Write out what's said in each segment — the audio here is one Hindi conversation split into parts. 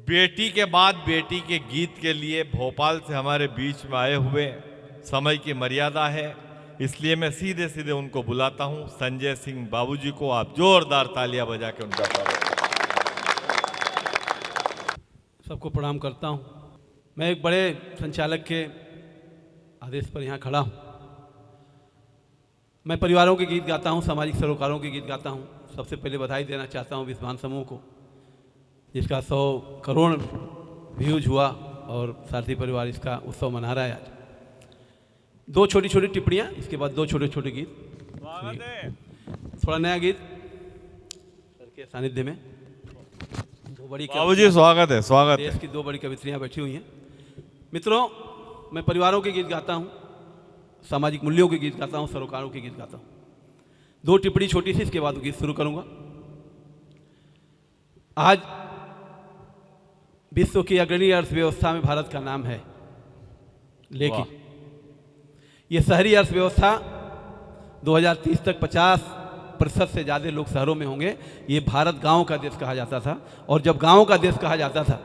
बेटी के बाद बेटी के गीत के लिए भोपाल से हमारे बीच में आए हुए, समय की मर्यादा है इसलिए मैं सीधे सीधे उनको बुलाता हूं। संजय सिंह बाबूजी को आप जोरदार तालियां बजा के उनका स्वागत। सबको प्रणाम करता हूं। मैं एक बड़े संचालक के आदेश पर यहाँ खड़ा हूं। मैं परिवारों के गीत गाता हूं, सामाजिक सरोकारों के गीत गाता हूं। सबसे पहले बधाई देना चाहता हूं विद्वान समूह को, जिसका 100 करोड़ व्यूज हुआ और सारथी परिवार इसका उत्सव मना रहा है आज। 2 छोटी छोटी टिप्पणियाँ, इसके बाद 2 छोटे छोटे गीत। थोड़ा नया गीत सर के सानिध्य में। 2 बड़ी बाबूजी स्वागत है, स्वागत है। देश की 2 बड़ी कवित्रियाँ बैठी हुई हैं। मित्रों, मैं परिवारों के गीत गाता हूँ, सामाजिक मूल्यों के गीत गाता हूँ, सरोकारों के गीत गाता हूँ। 2 टिप्पणी छोटी सी, इसके बाद गीत शुरू करूँगा। आज विश्व की अग्रणी अर्थव्यवस्था में भारत का नाम है, लेकिन ये शहरी अर्थव्यवस्था 2030 तक 50% से ज़्यादा लोग शहरों में होंगे। ये भारत गांव का देश कहा जाता था, और जब गांव का देश कहा जाता था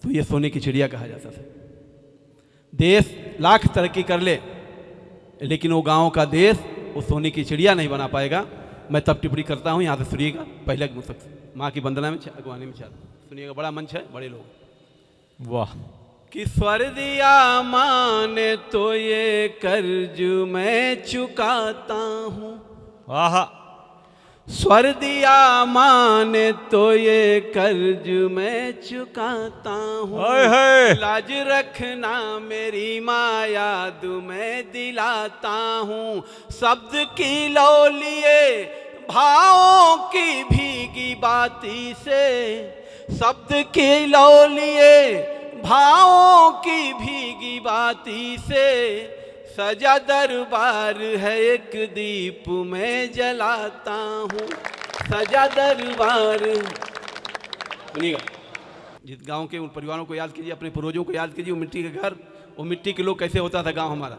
तो ये सोने की चिड़िया कहा जाता था। देश लाख तरक्की कर ले, लेकिन वो गांव का देश वो सोने की चिड़िया नहीं बना पाएगा। मैं तब टिप्पणी करता हूँ, यहाँ से सुनिएगा। पहले माँ की वंदना में अगवानी में सुनिएगा। बड़ा मंच है, बड़े लोग। वाह। कि स्वर दिया माने तो ये कर्ज मैं चुकाता हूँ। वाह। स्वर दिया माने तो ये कर्ज मैं चुकाता हूँ। लाज रखना मेरी माँ याद मैं दिलाता हूँ। शब्द की लो लिए भावों की भीगी बाती से, शब्द की लो लिए भावों की भीगी बाती से, सजा दरबार है एक दीप मैं जलाता हूँ। सजा दरबार। सुनिएगा, जिस गांव के उन परिवारों को याद कीजिए, अपने पूर्वजों को याद कीजिए। वो मिट्टी के घर, वो मिट्टी के लोग कैसे होता था गांव हमारा।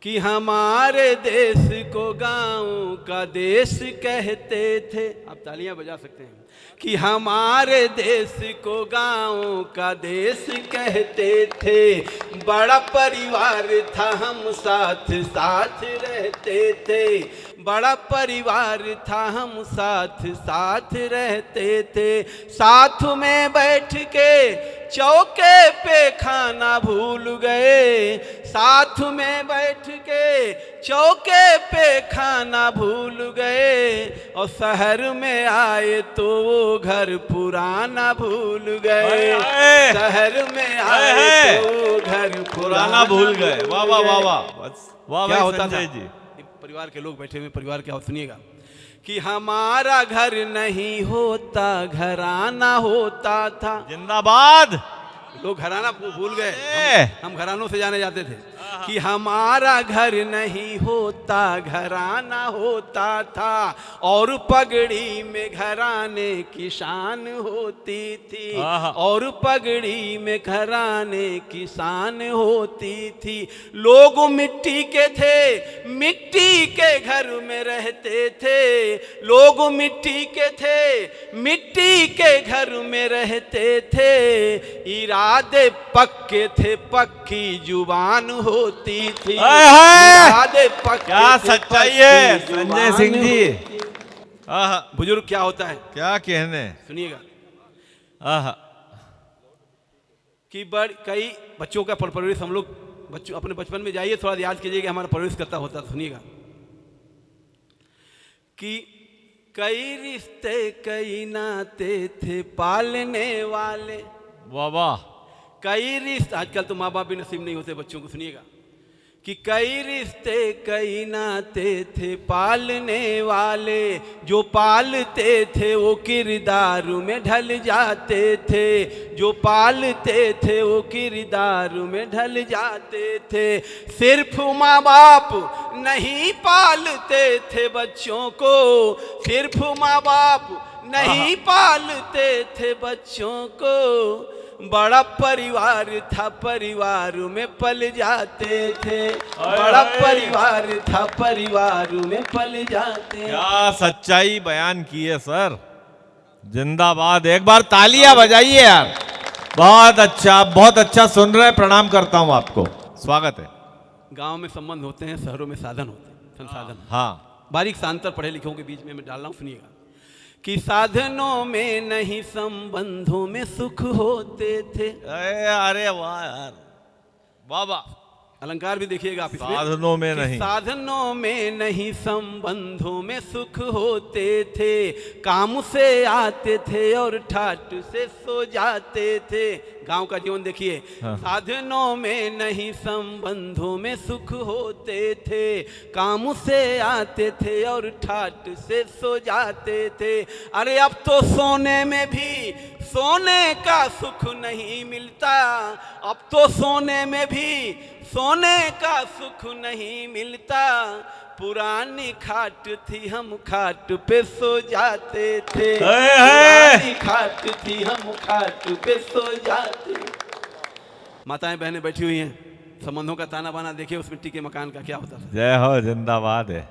कि हमारे देश को गांव का देश कहते थे। आप तालियां बजा सकते हैं। कि हमारे देश को गांव का देश कहते थे। बड़ा परिवार था, हम साथ साथ रहते थे। बड़ा परिवार था, हम साथ साथ रहते थे। साथ में बैठ के चौके पे खाना भूल गए। साथ में बैठ के चौके पे खाना भूल गए। और शहर में आए तो वो घर पुराना भूल गए। शहर में आए तो वो घर पुराना भूल गए। वाह वाह वाह वाह। क्या होता था जी? परिवार के लोग बैठे हुए, परिवार क्या सुनिएगा। कि हमारा घर नहीं होता घराना होता था। जिंदाबाद। लोग घराना भूल गए, हम घरानों से जाने जाते थे। कि हमारा घर नहीं होता घराना होता था। और पगड़ी में घराने की शान होती थी। और पगड़ी में घराने की शान होती थी। लोग मिट्टी के थे, मिट्टी के घर में रहते थे। लोग मिट्टी के थे, मिट्टी के घर में रहते थे। इरादे पक्के थे, पक्की जुबान होती थी। इरादे पक्के। क्या सच्चाई है संजय सिंह जी। बुजुर्ग क्या होता है, क्या कहने। सुनिएगा। कि कई बच्चों का परवरिश हम लोग बच्चों अपने बचपन में जाइए, थोड़ा याद कीजिए कि हमारा परवरिश करता होता। सुनिएगा कि कई रिश्ते कई नाते थे पालने वाले। वाह वाह। कई रिश्ते, आजकल तो माँ बाप भी नसीब नहीं होते बच्चों को। सुनिएगा कि कई रिश्ते कई नाते थे पालने वाले। जो पालते थे वो किरदार में ढल जाते थे। जो पालते थे वो किरदार में ढल जाते थे। सिर्फ माँ बाप नहीं पालते थे बच्चों को। सिर्फ माँ बाप नहीं पालते थे बच्चों को। बड़ा परिवार था, परिवार में पल जाते थे। बड़ा परिवार था, परिवार में पल जाते। क्या सच्चाई बयान की है सर। जिंदाबाद। एक बार तालियां बजाइए यार। बहुत अच्छा सुन रहे हैं। प्रणाम करता हूं आपको। स्वागत है। गांव में संबंध होते हैं, शहरों में साधन होते हैं, संसाधन। हाँ, बारीक सा अंतर पढ़े लिखों के बीच में मैं डाल रहा हूं, सुनिएगा। कि साधनों में नहीं संबंधों में सुख होते थे। अरे वाह यार, वाह वाह। अलंकार भी देखिएगा आप इसमें। साधनों में कि नहीं, साधनों में नहीं संबंधों में सुख होते थे, काम से आते थे और ठाट से सो जाते थे। गांव का जीवन देखिए। हाँ। साधनों में नहीं संबंधों में सुख होते थे, काम से आते थे और ठाट से सो जाते थे। अरे अब तो सोने में भी सोने का सुख नहीं मिलता, अब तो सोने में भी सोने का सुख नहीं मिलता। पुरानी खाट थी हम खाट पे सो जाते थे, पुरानी खाट थी हम खाट पे सो जाते। माताएं बहनें बैठी हुई हैं, संबंधों का ताना बाना देखिए उस मिट्टी के मकान का क्या होता था। जय हो, जिंदाबाद है।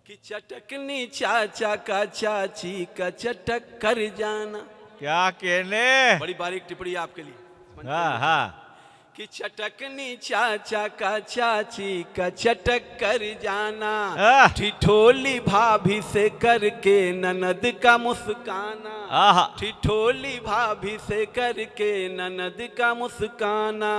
कि चटकनी चाचा का चाची का चटक कर जाना। क्या कहने। बड़ी बारीक टिप्पणी आपके लिए। हाँ हाँ। कि चटकनी चाचा का चाची का चटक कर जाना, ठिठोली भाभी से करके ननद का मुस्काना, ठिठोली भाभी से करके ननद का मुस्काना।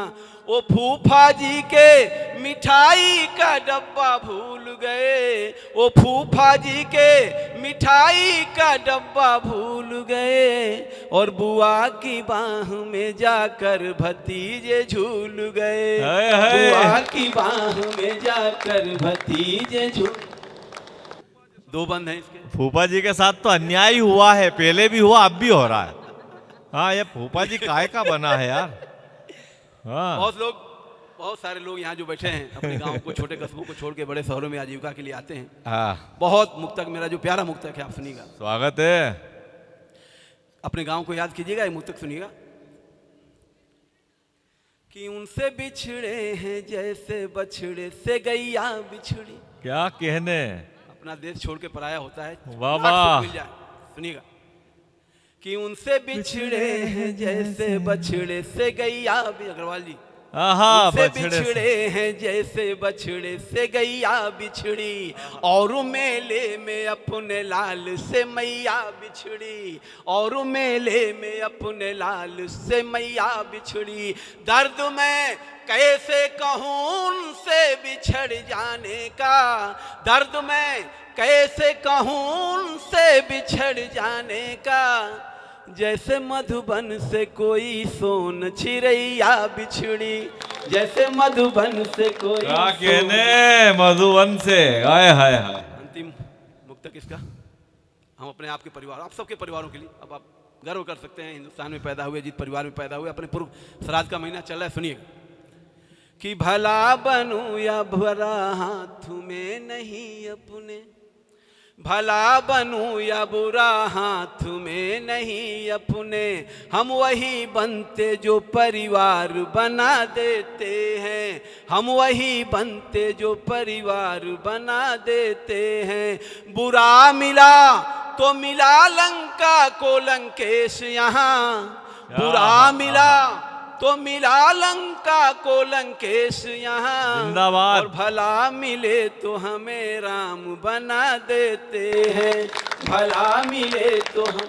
ओ फूफा जी के मिठाई का डब्बा भूल गए, ओ फूफा जी के मिठाई का डब्बा भूल गए, और बुआ की बाह में जाकर भतीजे झूल गए, बुआ की बाह में जाकर भतीजे झूल। दो बंद हैं इसके। फूफा जी के साथ तो अन्याय हुआ है, पहले भी हुआ, अब भी हो रहा है। हाँ, ये फूफा जी काय का बना है यार। हाँ। बहुत सारे लोग यहाँ जो बैठे हैं अपने गांव को, छोटे कस्बों को छोड़ के बड़े शहरों में आजीविका के लिए आते हैं। हाँ। बहुत मुक्तक, मेरा जो प्यारा मुक्तक है आप सुनिएगा। स्वागत है। अपने गांव को याद कीजिएगा, ये मुक्तक सुनिएगा। कि उनसे बिछड़े हैं जैसे बछड़े से गैया बिछड़ी। क्या कहने। अपना देश छोड़ के पराया होता है, वाह वाह। मिल जाए। सुनिएगा। कि उनसे बिछड़े हैं जैसे बछड़े से गैया, अग्रवाल जी, उनसे बिछड़े हैं जैसे बछड़े से गैया बिछड़ी, और मेले में अपने लाल से मैया बिछड़ी, और मेले में अपने लाल से मैया बिछड़ी। दर्द में कैसे कहूँ उनसे बिछड़ जाने का, दर्द में कैसे कहूँ उनसे बिछड़ जाने का। जैसे मधुबन से कोई सोन चिड़ैया बिछड़ी, जैसे मधुबन से कोई। क्या कहने, मधुबन से। हाय हाय हाय। अंतिम मुक्तक इसका हम अपने आपके परिवार, आप सबके परिवारों के लिए। अब आप गर्व कर सकते हैं हिंदुस्तान में पैदा हुए, जिस परिवार में पैदा हुए, अपने पूर्व श्राद्ध का महीना चल रहा है, सुनिएगा। कि भला बनूं या बुरा हाथ में नहीं अपने, भला बनूं या बुरा हाथ में नहीं अपने, हम वही बनते जो परिवार बना देते हैं, हम वही बनते जो परिवार बना देते हैं। बुरा मिला तो मिला लंका को लंकेश यहाँ, बुरा मिला तो मिला लंका को लंकेश यहाँ, जिंदाबाद। और भला मिले तो हमें राम बना देते हैं, भला मिले तो हम